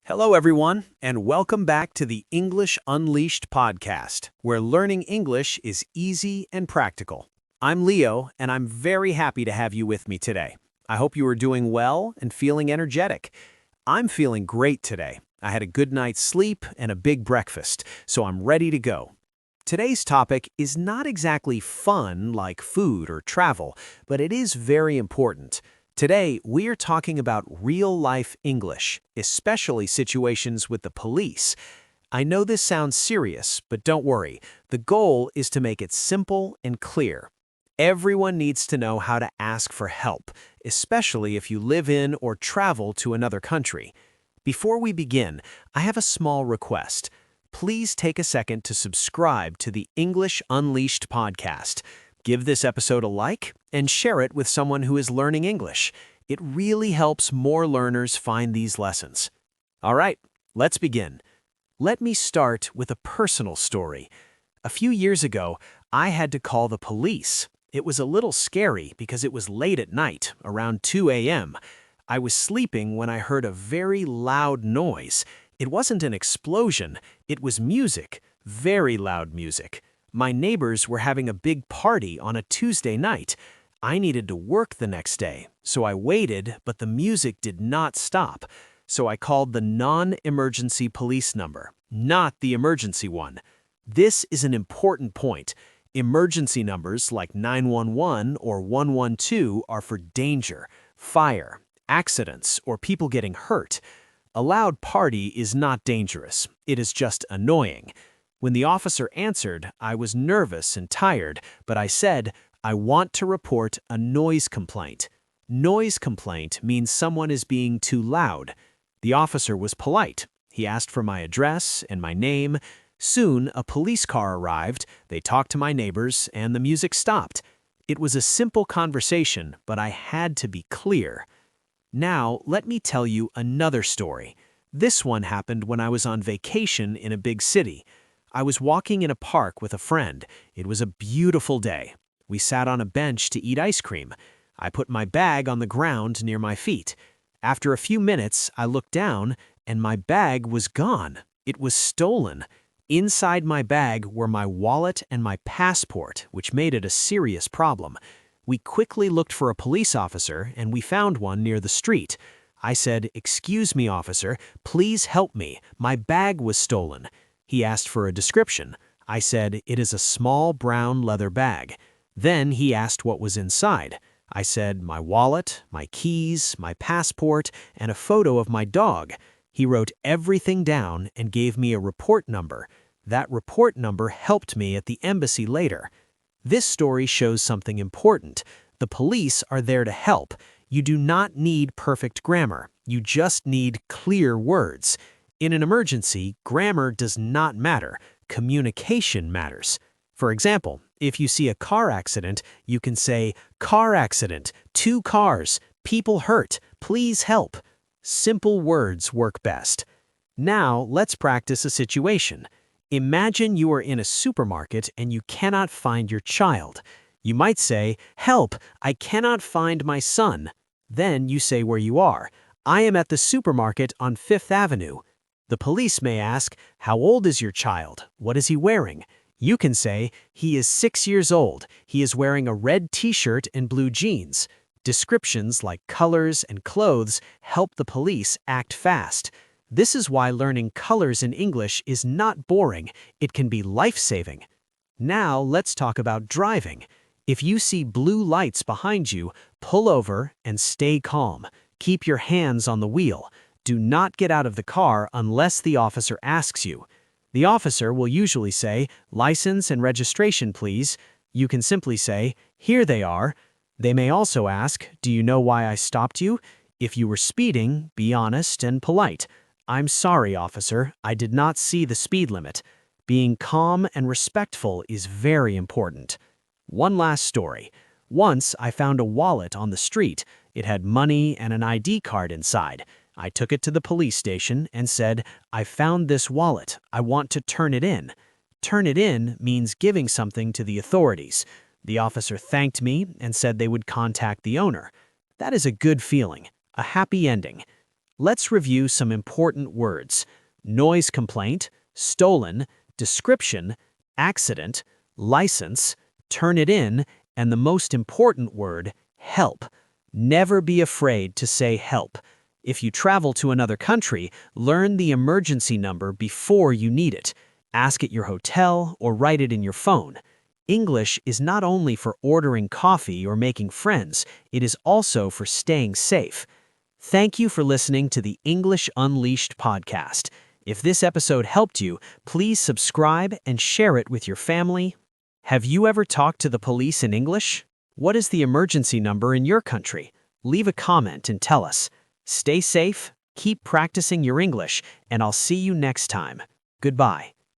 Hello, everyone, and welcome back to the English Unleashed podcast, where learning English is easy and practical. I'm Leo, and I'm very happy to have you with me today. I hope you are doing well and feeling energetic. I'm feeling great today. I had a good night's sleep and a big breakfast, so I'm ready to go. Today's topic is not exactly fun like food or travel, but it is very important. Today, we are talking about real-life English, especially situations with the police. I know this sounds serious, but don't worry. The goal is to make it simple and clear. Everyone needs to know how to ask for help, especially if you live in or travel to another country. Before we begin, I have a small request. Please take a second to subscribe to the English Unleashed podcast. Give this episode a like and share it with someone who is learning English. It really helps more learners find these lessons. All right, let's begin. Let me start with a personal story. A few years ago, I had to call the police. It was a little scary because it was late at night, around 2 a.m. I was sleeping when I heard a very loud noise. It wasn't an explosion, it was music, very loud music. My neighbors were having a big party on a Tuesday night. I needed to work the next day, so I waited, but the music did not stop. So I called the non-emergency police number, not the emergency one. This is an important point. Emergency numbers like 911 or 112 are for danger, fire, accidents, or people getting hurt. A loud party is not dangerous. It is just annoying. When the officer answered, I was nervous and tired, but I said, I want to report a noise complaint. Noise complaint means someone is being too loud. The officer was polite. He asked for my address and my name. Soon, a police car arrived. They talked to my neighbors, and the music stopped. It was a simple conversation, but I had to be clear. Now, let me tell you another story. This one happened when I was on vacation in a big city. I was walking in a park with a friend. It was a beautiful day. We sat on a bench to eat ice cream. I put my bag on the ground near my feet. After a few minutes, I looked down, and my bag was gone. It was stolen. Inside my bag were my wallet and my passport, which made it a serious problem. We quickly looked for a police officer, and we found one near the street. I said, "Excuse me, officer, please help me. My bag was stolen." He asked for a description. I said, "It is a small brown leather bag." Then he asked what was inside. I said, "My wallet, my keys, my passport, and a photo of my dog." He wrote everything down and gave me a report number. That report number helped me at the embassy later. This story shows something important. The police are there to help. You do not need perfect grammar. You just need clear words. In an emergency, grammar does not matter. Communication matters. For example, if you see a car accident, you can say, "Car accident, 2 cars, people hurt, please help." Simple words work best. Now, let's practice a situation. Imagine you are in a supermarket and you cannot find your child. You might say, "Help, I cannot find my son." Then you say where you are. "I am at the supermarket on 5th Avenue. The police may ask, "How old is your child? What is he wearing?" You can say, "He is 6 years old. He is wearing a red t-shirt and blue jeans." Descriptions like colors and clothes help the police act fast. This is why learning colors in English is not boring. It can be life-saving. Now let's talk about driving. If you see blue lights behind you, pull over and stay calm. Keep your hands on the wheel. Do not get out of the car unless the officer asks you. The officer will usually say, "License and registration, please." You can simply say, "Here they are." They may also ask, "Do you know why I stopped you?" If you were speeding, be honest and polite. "I'm sorry, officer, I did not see the speed limit." Being calm and respectful is very important. One last story. Once I found a wallet on the street. It had money and an ID card inside. I took it to the police station and said, "I found this wallet. I want to turn it in." Turn it in means giving something to the authorities. The officer thanked me and said they would contact the owner. That is a good feeling, a happy ending. Let's review some important words: noise complaint, stolen, description, accident, license, turn it in, and the most important word, help. Never be afraid to say help. If you travel to another country, learn the emergency number before you need it. Ask at your hotel or write it in your phone. English is not only for ordering coffee or making friends, it is also for staying safe. Thank you for listening to the English Unleashed podcast. If this episode helped you, please subscribe and share it with your family. Have you ever talked to the police in English? What is the emergency number in your country? Leave a comment and tell us. Stay safe, keep practicing your English, and I'll see you next time. Goodbye.